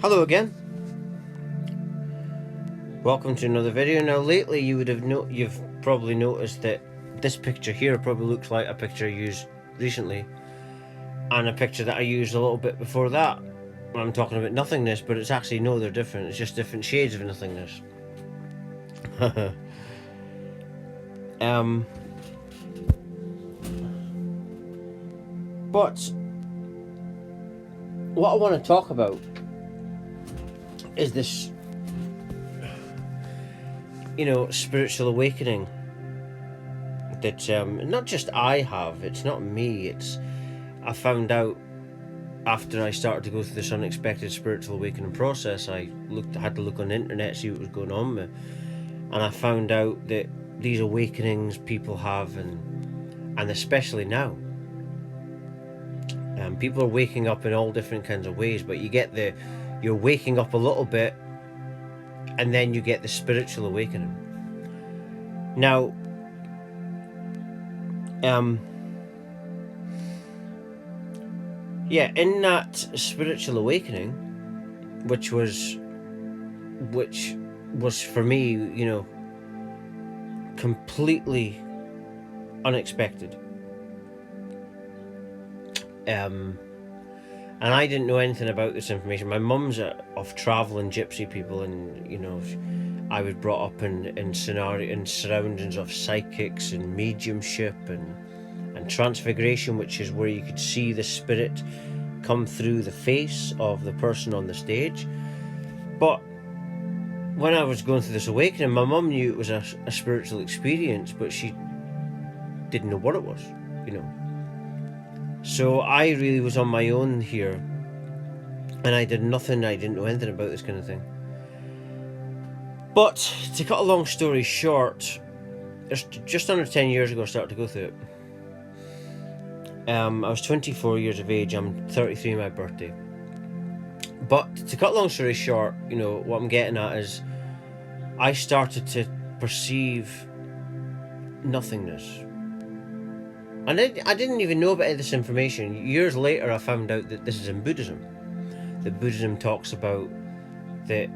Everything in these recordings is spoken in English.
Hello again. Welcome to another video. Now, lately you've probably noticed that this picture here probably looks like a picture I used recently, and a picture that I used a little bit before that. I'm talking about nothingness, but it's actually no, they're different. It's just different shades of nothingness. But what I want to talk about is this, spiritual awakening that not just I have. It's not me. I found out after I started to go through this unexpected spiritual awakening process. I had to look on the internet, see what was going on with me, and I found out that these awakenings people have, and especially now, people are waking up in all different kinds of ways. But you're waking up a little bit, and then you get the spiritual awakening. Now, in that spiritual awakening, which was for me, completely unexpected. And I didn't know anything about this information. My mum's of traveling gypsy people, and I was brought up in surroundings of psychics and mediumship and transfiguration, which is where you could see the spirit come through the face of the person on the stage. But when I was going through this awakening, my mum knew it was a spiritual experience, but she didn't know what it was, So I really was on my own here, and I did nothing. I didn't know anything about this kind of thing. But to cut a long story short, just under 10 years ago I started to go through it. I was 24 years of age. I'm 33 on my birthday. But to cut a long story short, what I'm getting at is I started to perceive nothingness. And I didn't even know about any of this information. Years later, I found out that this is in Buddhism. That Buddhism talks about that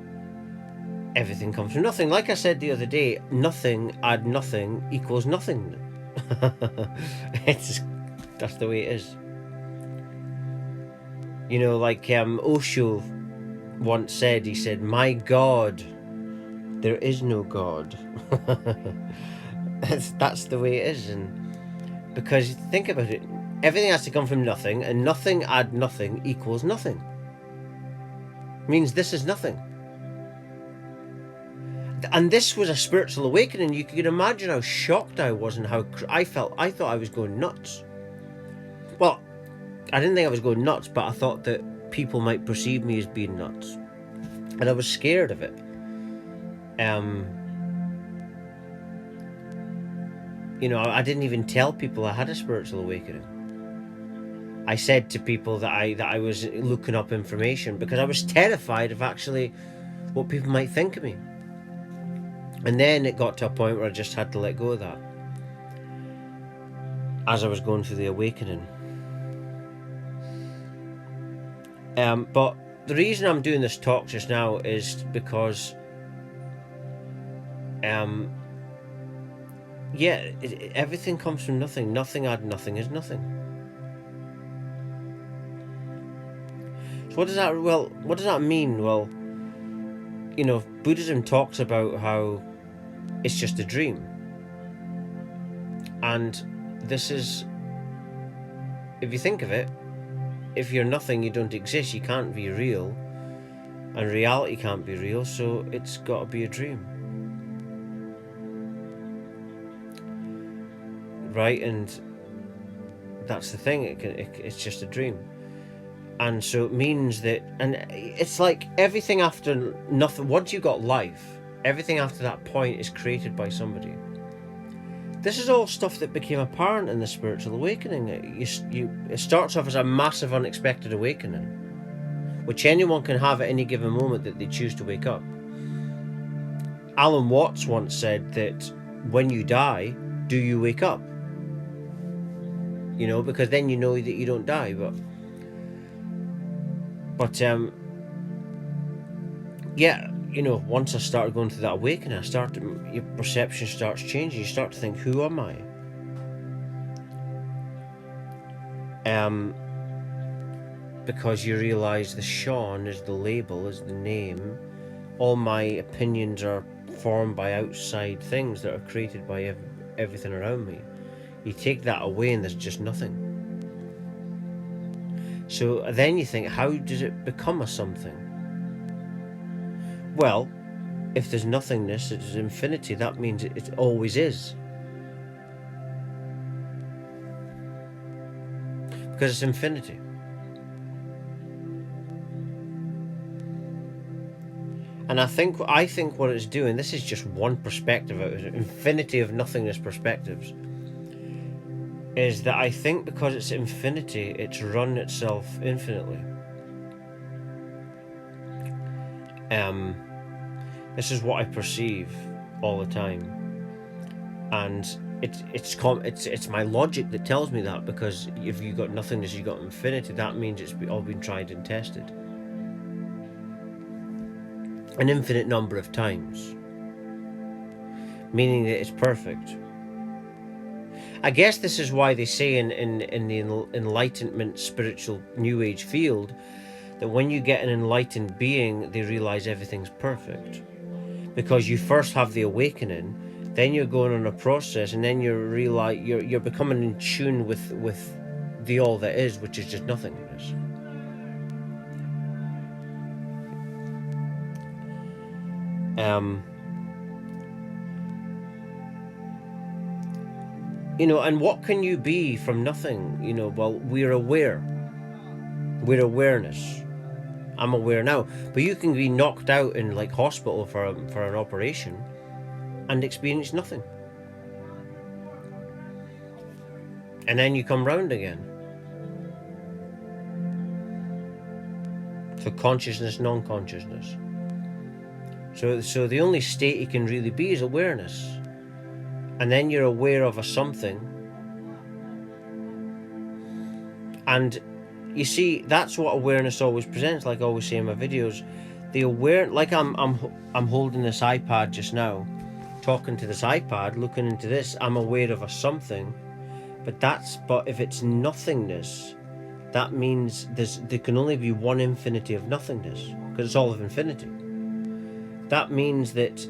everything comes from nothing. Like I said the other day, nothing add nothing equals nothing. That's the way it is. Like Osho once said, he said, "My God, there is no God." That's the way it is. And because think about it, everything has to come from nothing, and nothing add nothing equals nothing. It means this is nothing. And this was a spiritual awakening. You could imagine how shocked I was and how I felt. I thought I was going nuts. Well, I didn't think I was going nuts, but I thought that people might perceive me as being nuts. And I was scared of it. I didn't even tell people I had a spiritual awakening. I said to people that I was looking up information because I was terrified of actually what people might think of me. And then it got to a point where I just had to let go of that as I was going through the awakening. But the reason I'm doing this talk just now is because everything comes from nothing. Nothing add nothing is nothing. So what does that mean? Well, Buddhism talks about how it's just a dream. And this is, if you think of it, if you're nothing, you don't exist, you can't be real, and reality can't be real, so it's got to be a dream. Right? And that's the thing, it's just a dream. And so it means that, and it's like everything after nothing, once you've got life, everything after that point is created by somebody. This is all stuff that became apparent in the spiritual awakening. It starts off as a massive unexpected awakening, which anyone can have at any given moment that they choose to wake up. Alan Watts once said that when you die, do you wake up? Because then you know that you don't die. But But yeah, you know, once I started going through that awakening, your perception starts changing. You start to think, who am I? Because you realize the Sean is the label, is the name. All my opinions are formed by outside things that are created by everything around me. You take that away and there's just nothing. So then you think, how does it become a something? Well, if there's nothingness, it's infinity, that means it always is. Because it's infinity. And I think what it's doing, this is just one perspective out of it, infinity of nothingness perspectives, is that I think because it's infinity, it's run itself infinitely. This is what I perceive all the time, and it's my logic that tells me that, because if you got nothingness, you got infinity. That means it's all been tried and tested an infinite number of times, meaning that it's perfect. I guess this is why they say in the enlightenment spiritual new age field that when you get an enlightened being, they realize everything's perfect, because you first have the awakening, then you're going on a process, and then you're becoming in tune with the all that is, which is just nothingness. You know, and what can you be from nothing? You know, well, we're aware. We're awareness. I'm aware now, but you can be knocked out in like hospital for an operation and experience nothing, and then you come round again. So consciousness, non-consciousness. So the only state you can really be is awareness, and then you're aware of a something. And you see, that's what awareness always presents. Like I always say in my videos, the like I'm holding this iPad just now, talking to this iPad, looking into this. I'm aware of a something, but if it's nothingness, that means there can only be one infinity of nothingness, because it's all of infinity. That means that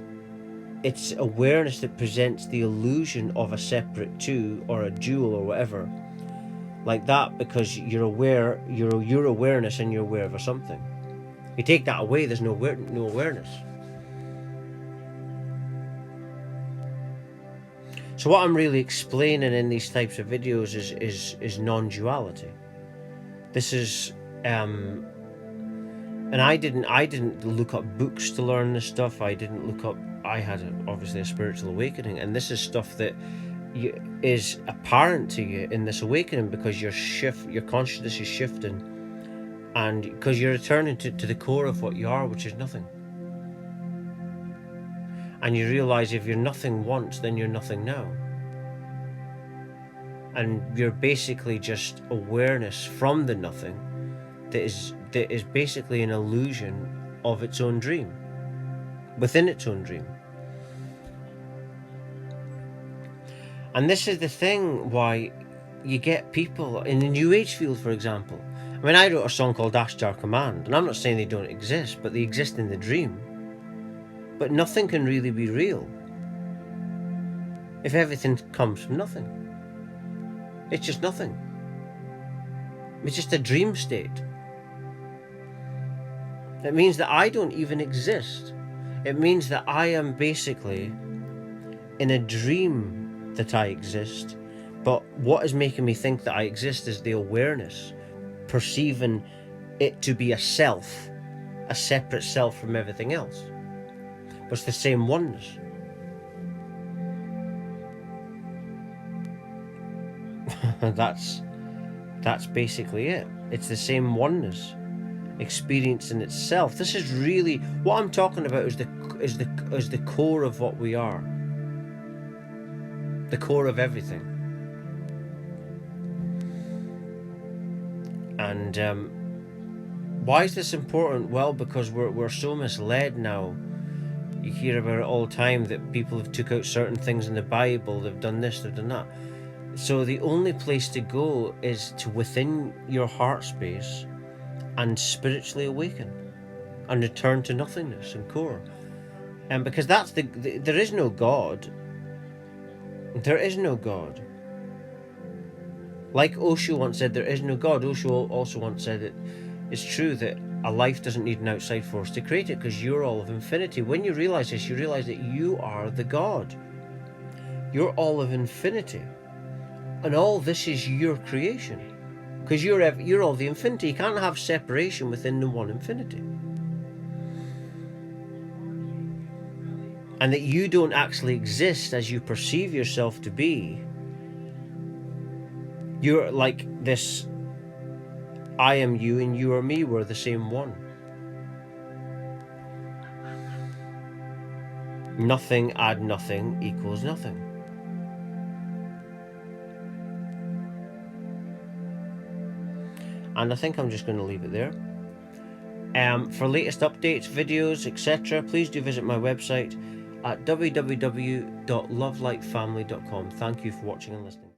it's awareness that presents the illusion of a separate two or a dual or whatever, like that, because you're aware, your awareness, and you're aware of a something. You take that away, there's no awareness. So what I'm really explaining in these types of videos is non-duality. This is and I didn't look up books to learn this stuff. I had obviously a spiritual awakening, and this is stuff that is apparent to you in this awakening, because your consciousness is shifting, and because you're returning to the core of what you are, which is nothing. And you realize if you're nothing once, then you're nothing now, and you're basically just awareness from the nothing that is basically an illusion of its own dream, within its own dream. And this is the thing why you get people in the New Age field, for example. I mean, I wrote a song called Ashtar Command, and I'm not saying they don't exist, but they exist in the dream. But nothing can really be real if everything comes from nothing. It's just nothing. It's just a dream state. It means that I don't even exist. It means that I am basically in a dream that I exist, but what is making me think that I exist is the awareness, perceiving it to be a self, a separate self from everything else. But it's the same oneness. That's basically it. It's the same oneness, experiencing itself. This is really what I'm talking about. Is the core of what we are, the core of everything. And Why is this important? Well, because we're so misled now. You hear about it all the time that people have took out certain things in the Bible, they've done this, they've done that. So the only place to go is to within your heart space and spiritually awaken and return to nothingness and core. And because that's there is no God. There is no God. Like Osho once said, there is no God. Osho also once said that it's true that a life doesn't need an outside force to create it, because you're all of infinity. When you realize this, you realize that you are the God. You're all of infinity. And all this is your creation. Because you're all the infinity. You can't have separation within the one infinity. And that you don't actually exist as you perceive yourself to be. You're like this, I am you and you are me, we're the same one. Nothing add nothing equals nothing. And I think I'm just going to leave it there. For latest updates, videos, etc., please do visit my website at www.lovelightfamily.com. Thank you for watching and listening.